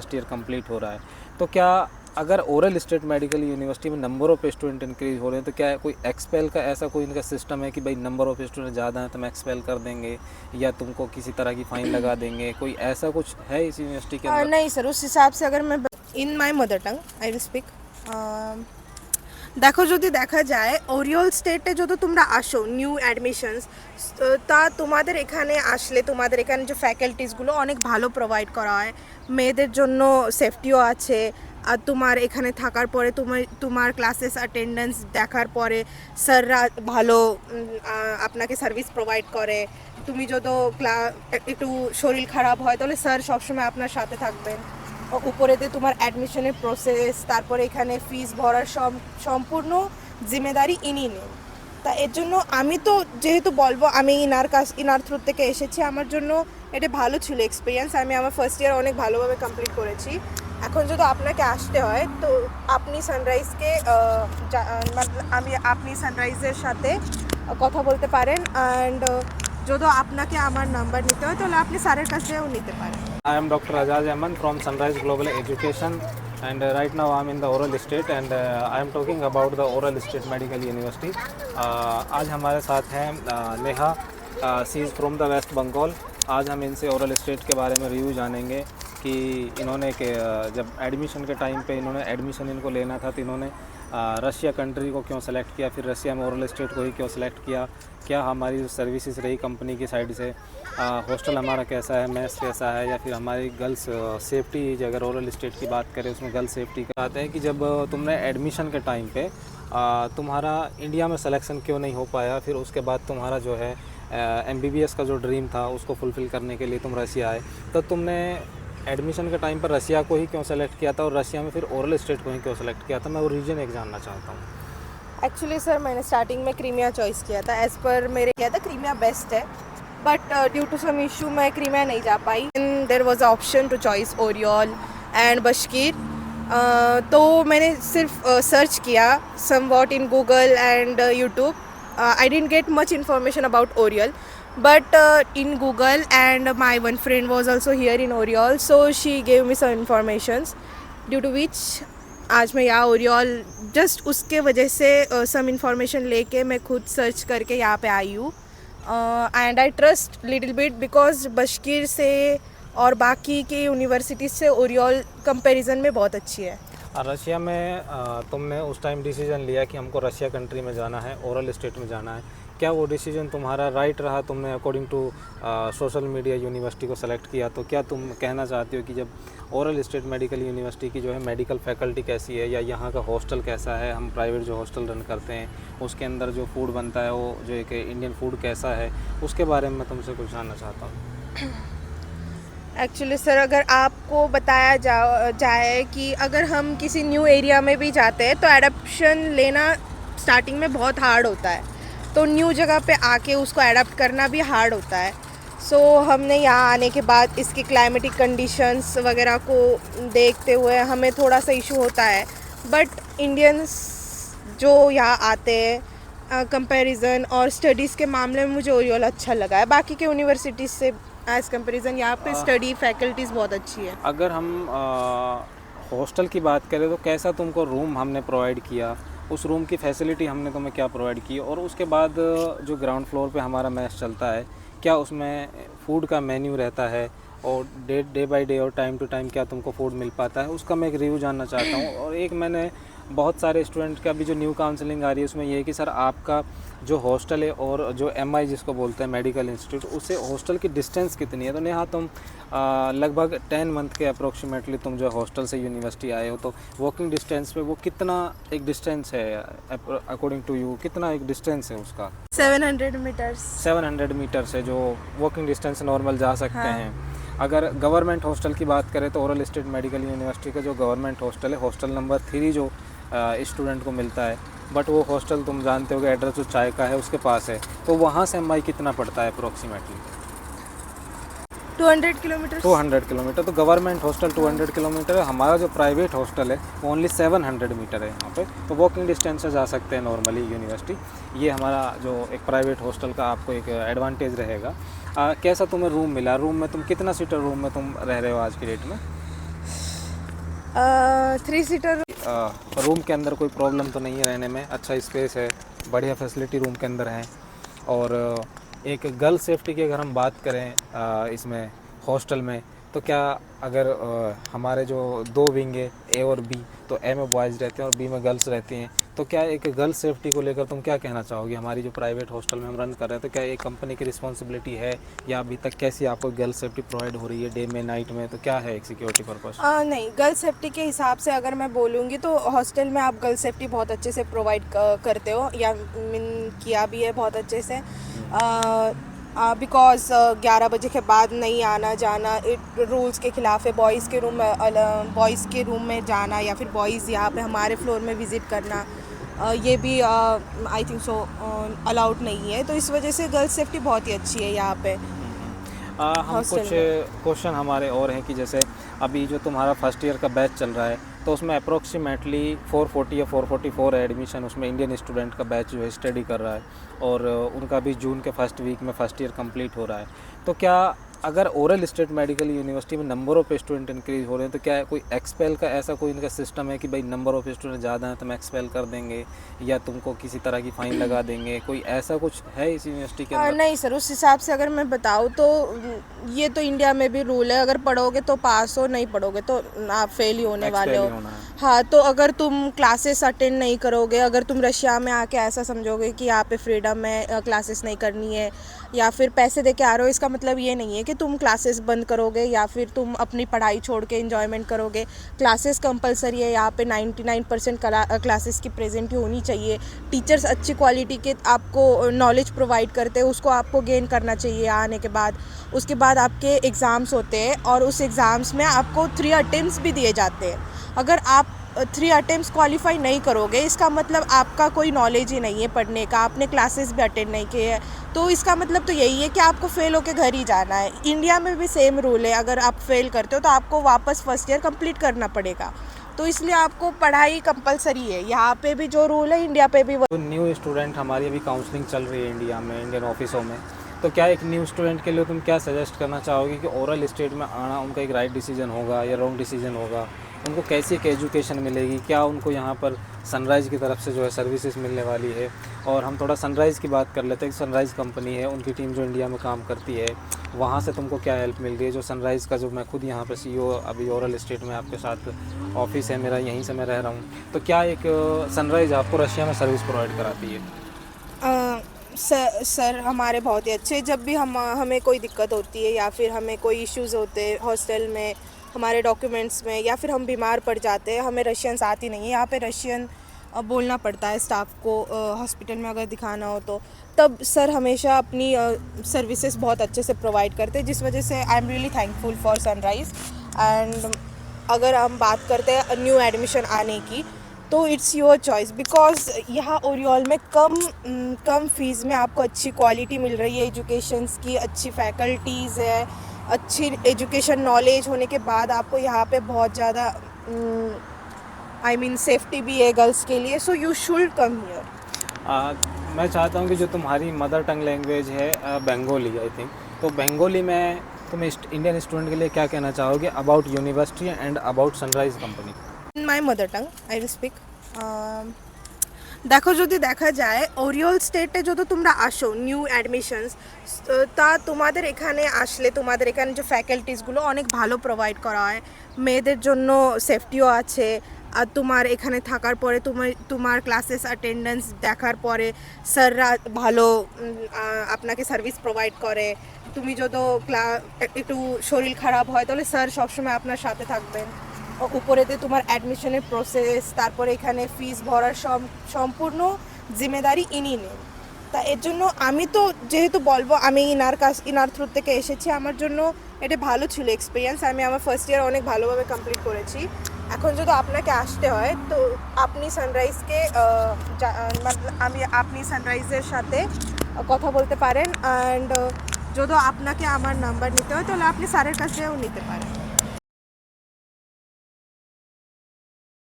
First year complete हो रहा है, तो क्या अगर ओरल स्टेट मेडिकल यूनिवर्सिटी में नंबर ऑफ़ स्टूडेंट इंक्रीज़ हो रहे हैं तो क्या कोई एक्सपेल का ऐसा कोई इनका सिस्टम है कि भाई नंबर ऑफ़ स्टूडेंट ज़्यादा हैं तो हम एक्सपेल कर देंगे या तुमको किसी तरह की फ़ाइन लगा देंगे, कोई ऐसा कुछ है इस यूनिवर्सिटी के अंदर? नहीं सर, उस हिसाब से अगर मैं in my mother tongue I will speak, দেখো যদি দেখা যায় ওরিয়ল স্টেটে যদি তোমরা আসো নিউ অ্যাডমিশনস, তা তোমাদের এখানে আসলে তোমাদের এখানে যে ফ্যাকাল্টিসগুলো অনেক ভালো প্রোভাইড করা হয়, মেয়েদের জন্য সেফটিও আছে। আর তোমার এখানে থাকার পরে তোমার ক্লাসেস অ্যাটেন্ডেন্স দেখার পরে স্যাররা ভালো আপনাকে সার্ভিস প্রোভাইড করে। তুমি যদি একটু শরীর খারাপ হয় তাহলে স্যার সবসময় আপনার সাথে থাকবেন। উপরেতে তোমার অ্যাডমিশনের প্রসেস, তারপরে এখানে ফিস ভরার সম্পূর্ণ জিম্মেদারি ইনি নেন। তা এর জন্য আমি তো যেহেতু বলবো আমি ইনার থ্রু থেকে এসেছি, আমার জন্য এটা ভালো ছিল এক্সপিরিয়েন্স। আমি আমার ফার্স্ট ইয়ার অনেক ভালোভাবে কমপ্লিট করেছি। এখন যদি আপনাকে আসতে হয় তো আপনি সানরাইজকে আপনি সানরাইজের সাথে কথা বলতে পারেন। অ্যান্ড যদি আপনাকে আমার নাম্বার নিতে হয় তাহলে আপনি স্যারের কাছেও নিতে পারেন। I am Dr. Ajaz Ahmed from Sunrise Global Education, and right now I am in the Oral State, and I am talking about the Oral State Medical University. आज हमारे साथ हैं Neha, she is from the West Bengal. आज हम इनसे oral state के बारे में रिव्यू जानेंगे कि इन्होंने जब एडमिशन के टाइम पे इन्होंने एडमिशन इनको लेना था तो इन्होंने रशिया कंट्री को क्यों सेलेक्ट किया, फिर रशिया में ओरल स्टेट को ही क्यों सेलेक्ट किया, क्या हमारी सर्विसेज रही कंपनी की साइड से, हॉस्टल हमारा कैसा है, मेस कैसा है, या फिर हमारी गर्ल्स सेफ्टी, अगर ओरल स्टेट की बात करें उसमें गर्ल्स सेफ्टी का आते हैं कि जब तुमने एडमिशन के टाइम पे तुम्हारा इंडिया में सिलेक्शन क्यों नहीं हो पाया, फिर उसके बाद तुम्हारा जो है MBBS का जो ड्रीम था उसको फुलफ़िल करने के लिए तुम रशिया आए, तो तुमने एडमिशन के टाइम पर रशिया को ही क्यों सेलेक्ट किया था और रशिया में फिर ओरल स्टेट को ही क्यों सेलेक्ट किया था? मैं वो रीजन एक जानना चाहता हूँ। एक्चुअली सर मैंने स्टार्टिंग में क्रीमिया चॉइस किया था, एज़ पर मेरे किया था क्रीमिया बेस्ट है, but due to some issue मैं क्रीमिया नहीं जा पाई। There was option to choice Oriel and Bashkir, तो मैंने सिर्फ सर्च किया somewhat in Google and YouTube. I didn't get much information about Oriel, but in Google and my one friend was also here in Oriel, so she gave me some informations due to which आज मैं यहाँ Oriel just उसके वजह से some information लेके मैं खुद search करके यहाँ पे आई हूँ। And I trust little bit because Bashkir से और बाकी की यूनिवर्सिटीज़ से Oriel कंपैरिजन में बहुत अच्छी है। रशिया में तुमने उस टाइम डिसीजन लिया कि हमको रशिया कंट्री में जाना है, ओरल स्टेट में जाना है, क्या वो डिसीजन तुम्हारा राइट रहा? तुमने according to social media university को सेलेक्ट किया, तो क्या तुम कहना चाहते हो कि जब ओरल स्टेट मेडिकल यूनिवर्सिटी की जो है मेडिकल फैकल्टी कैसी है, या यहाँ का हॉस्टल कैसा है, हम प्राइवेट जो हॉस्टल रन करते हैं उसके अंदर जो फूड बनता है वो जो एक इंडियन फूड कैसा है, उसके बारे में मैं तुमसे कुछ जानना चाहता हूँ। एक्चुअली सर अगर आपको बताया जाए कि अगर हम किसी न्यू एरिया में भी जाते हैं तो एडप्शन लेना स्टार्टिंग में बहुत हार्ड होता है, तो न्यू जगह पे आके उसको एडप्ट करना भी हार्ड होता है। सो हमने यहाँ आने के बाद इसकी क्लाइमेटिक कंडीशंस वगैरह को देखते हुए हमें थोड़ा सा इशू होता है, बट इंडियंस जो यहाँ आते हैं कंपैरिजन और स्टडीज़ के मामले में मुझे ओरियल अच्छा लगा है बाकी के यूनिवर्सिटीज़ से एज़ कंपैरिजन। यहाँ पे स्टडी फैकल्टीज़ बहुत अच्छी है। अगर हम हॉस्टल की बात करें तो कैसा तुमको रूम हमने प्रोवाइड किया, उस रूम की फैसिलिटी हमने तुम्हें क्या प्रोवाइड की, और उसके बाद जो ग्राउंड फ्लोर पे हमारा मैस चलता है क्या उसमें फूड का मेन्यू रहता है, और डे बाय डे और टाइम टू टाइम क्या तुमको फूड मिल पाता है, उसका मैं एक रिव्यू जानना चाहता हूँ। और एक मैंने बहुत सारे स्टूडेंट का भी जो न्यू काउंसलिंग आ रही है उसमें ये है कि सर आपका जो हॉस्टल है और जो MI जिसको बोलते हैं मेडिकल इंस्टीट्यूट, उससे हॉस्टल की डिस्टेंस कितनी है? तो नेहा तुम लगभग 10 मंथ के अप्रोक्सीमेटली तुम जो हॉस्टल से यूनिवर्सिटी आए हो, तो वॉकिंग डिस्टेंस पे वो कितना एक डिस्टेंस है अकॉर्डिंग टू यू, कितना एक डिस्टेंस है उसका? 700 मीटर्स। 700 मीटर से जो वॉकिंग डिस्टेंस नॉर्मल जा सकते हाँ। हैं। अगर गवर्नमेंट हॉस्टल की बात करें तो ओरल स्टेट मेडिकल यूनिवर्सिटी का जो गवर्नमेंट हॉस्टल है, हॉस्टल नंबर 3 जो स्टूडेंट को मिलता है, बट वो हॉस्टल तुम जानते हो कि एड्रेस जो चाय का है उसके पास है, तो वहाँ से MI कितना पड़ता है अप्रोक्सीमेटली? 200 किलोमीटर। 200 किलोमीटर। तो गवर्नमेंट हॉस्टल 200 किलोमीटर है, हमारा जो प्राइवेट हॉस्टल है वो ओनली 700 मीटर है यहाँ पे, तो वॉकिंग डिस्टेंस से जा सकते हैं नॉर्मली यूनिवर्सिटी। ये हमारा जो एक प्राइवेट हॉस्टल का आपको एक एडवांटेज रहेगा। कैसा तुम्हें रूम मिला? रूम में तुम कितना सीटर रूम में तुम रह रहे हो आज की डेट में? 3 सीटर। रूम के अंदर कोई प्रॉब्लम तो नहीं है रहने में, अच्छा स्पेस है, बढ़िया फैसिलिटी रूम के अंदर है। और एक गर्ल सेफ्टी की अगर हम बात करें इसमें हॉस्टल में, तो क्या अगर हमारे जो 2 विंग है ए और बी, तो ए में बॉयज़ रहते हैं और बी में गर्ल्स रहती हैं, तो क्या एक गर्ल सेफ्टी को लेकर तुम क्या कहना चाहोगी? हमारी जो प्राइवेट हॉस्टल में हम रन कर रहे हैं, तो क्या एक कंपनी की रिस्पॉन्सिबिलिटी है, या अभी तक कैसी आपको गर्ल सेफ्टी प्रोवाइड हो रही है डे में नाइट में, तो क्या है एक सिक्योरिटी पर्पस? नहीं, गर्ल सेफ्टी के हिसाब से अगर मैं बोलूँगी तो हॉस्टल में आप गर्ल सेफ्टी बहुत अच्छे से प्रोवाइड करते हो, या किया भी है बहुत अच्छे से। बिकॉज 11 बजे के बाद नहीं आना जाना रूल्स के ख़िलाफ़ है। बॉयज़ के रूम में जाना या फिर बॉयज़ यहाँ पे हमारे फ्लोर में विज़िट करना, ये भी आई थिंक सो अलाउड नहीं है। तो इस वजह से गर्ल सेफ्टी बहुत ही अच्छी है यहाँ पे। हम हॉस्टल कुछ क्वेश्चन हमारे और हैं कि जैसे अभी जो तुम्हारा फर्स्ट ईयर का बैच चल रहा है, तो उसमें अप्रोक्सीमेटली 440 या 444 एडमिशन उसमें इंडियन स्टूडेंट का बैच जो है स्टडी कर रहा है, और उनका भी जून के फर्स्ट वीक में फर्स्ट ईयर कंप्लीट हो रहा है। तो क्या अगर ओरल स्टेट मेडिकल यूनिवर्सिटी में नंबर ऑफ़ स्टूडेंट इंक्रीज हो रहे हैं, तो क्या कोई एक्सपेल का ऐसा कोई इनका सिस्टम है कि भाई नंबर ऑफ़ स्टूडेंट ज़्यादा हैं तो हम एक्सपेल कर देंगे, या तुमको किसी तरह की फ़ाइन लगा देंगे, कोई ऐसा कुछ है इस यूनिवर्सिटी के अंदर? नहीं सर, उस हिसाब से अगर मैं बताऊँ तो ये तो इंडिया में भी रूल है, अगर पढ़ोगे तो पास हो, नहीं पढ़ोगे तो आप फेल ही होने वाले Expel हो। ही होना है। हाँ, तो अगर तुम क्लासेस अटेंड नहीं करोगे, अगर तुम रशिया में आके ऐसा समझोगे कि यहाँ पे फ्रीडम है, क्लासेस नहीं करनी है, या फिर पैसे दे के आ रहे हो, इसका मतलब ये नहीं है कि तुम क्लासेस बंद करोगे या फिर तुम अपनी पढ़ाई छोड़ के एंजॉयमेंट करोगे। क्लासेस कंपलसरी है यहाँ पे, 99% क्लासेस की प्रेजेंट ही होनी चाहिए। टीचर्स अच्छी क्वालिटी के आपको नॉलेज प्रोवाइड करते हैं, उसको आपको गेन करना चाहिए आने के बाद। उसके बाद आपके एग्ज़ाम्स होते हैं, और उस एग्ज़ाम्स में आपको 3 अटेम्प्ट्स भी दिए जाते हैं। अगर आप 3 अटेम्प्ट्स क्वालिफाई नहीं करोगे, इसका मतलब आपका कोई नॉलेज ही नहीं है पढ़ने का, आपने क्लासेस भी अटेंड नहीं किए हैं, तो इसका मतलब तो यही है कि आपको फ़ेल होकर घर ही जाना है। इंडिया में भी सेम रूल है, अगर आप फेल करते हो तो आपको वापस फर्स्ट ईयर कंप्लीट करना पड़ेगा। तो इसलिए आपको पढ़ाई कंपलसरी है, यहाँ पे भी जो रूल है इंडिया पे भी तो न्यू स्टूडेंट हमारी अभी काउंसलिंग चल रही है इंडिया में, इंडियन ऑफिसों में, तो क्या एक न्यू स्टूडेंट के लिए तुम क्या सजेस्ट करना चाहोगे कि ओरल स्टेट में आना उनका एक राइट डिसीजन होगा या रॉन्ग डिसीजन होगा? उनको कैसी एक एजुकेशन मिलेगी? क्या उनको यहाँ पर सनराइज़ की तरफ से जो है सर्विसेज मिलने वाली है? और हम थोड़ा सनराइज़ की बात कर लेते हैं। सनराइज़ कंपनी है, उनकी टीम जो इंडिया में काम करती है, वहाँ से तुमको क्या हेल्प मिल रही है? जो सनराइज़ का, जो मैं खुद यहाँ पर CEO अभी ओरल स्टेट में आपके साथ ऑफिस है मेरा, यहीं से मैं रह रहा हूँ, तो क्या एक सनराइज़ आपको रशिया में सर्विस प्रोवाइड कराती है? सर हमारे बहुत ही अच्छे, जब भी हमें कोई दिक्कत होती है या फिर हमें कोई इश्यूज़ होते हैं हॉस्टल में, हमारे डॉक्यूमेंट्स में, या फिर हम बीमार पड़ जाते हैं, हमें रशियंस आती नहीं है, यहाँ पे रशियन बोलना पड़ता है स्टाफ को हॉस्पिटल में अगर दिखाना हो तो। तब सर हमेशा अपनी सर्विसेज बहुत अच्छे से प्रोवाइड करते हैं, जिस वजह से I am really thankful for sunrise. And अगर हम बात करते हैं न्यू एडमिशन आने की, तो इट्स योर चॉइस, बिकॉज यहाँ ओरियोल में कम फीस में आपको अच्छी क्वालिटी मिल रही है, एजुकेशंस की अच्छी फैकल्टीज़ है, अच्छी एजुकेशन नॉलेज होने के बाद आपको यहाँ पे बहुत ज़्यादा आई मीन सेफ्टी भी है गर्ल्स के लिए, so you should come here. मैं चाहता हूँ कि जो तुम्हारी मदर टंग लैंग्वेज है बंगाली आई थिंक, तो बंगाली में तुम इंडियन स्टूडेंट के लिए क्या कहना चाहोगे about university and about sunrise company? In my mother tongue I will speak. দেখো, যদি দেখা যায় ওরিওল স্টেটে যদি তোমরা আসো নিউ অ্যাডমিশনস, তা তোমাদের এখানে আসলে তোমাদের এখানে যে ফ্যাকাল্টিসগুলো অনেক ভালো প্রোভাইড করা হয়, মেয়েদের জন্য সেফটিও আছে। আর তোমার এখানে থাকার পরে তোমার ক্লাসেস অ্যাটেন্ডেন্স দেখার পরে স্যাররা ভালো আপনাকে সার্ভিস প্রোভাইড করে। তুমি যদি একটু শরীর খারাপ হয় তাহলে স্যার সবসময় আপনার সাথে থাকবেন। উপরেতে তোমার অ্যাডমিশনের প্রসেস, তারপরে এখানে ফিস ভরার সম্পূর্ণ জিম্মেদারি ইনি নেন। তা এর জন্য আমি তো যেহেতু বলবো আমি ইনার থ্রু থেকে এসেছি, আমার জন্য এটা ভালো ছিল এক্সপিরিয়েন্স। আমি আমার ফার্স্ট ইয়ার অনেক ভালোভাবে কমপ্লিট করেছি। এখন যদি আপনাকে আসতে হয় তো আপনি সানরাইজকে আপনি সানরাইজের সাথে কথা বলতে পারেন। অ্যান্ড যদি আপনাকে আমার নাম্বার নিতে হয় তাহলে আপনি স্যারের কাছেও নিতে পারেন।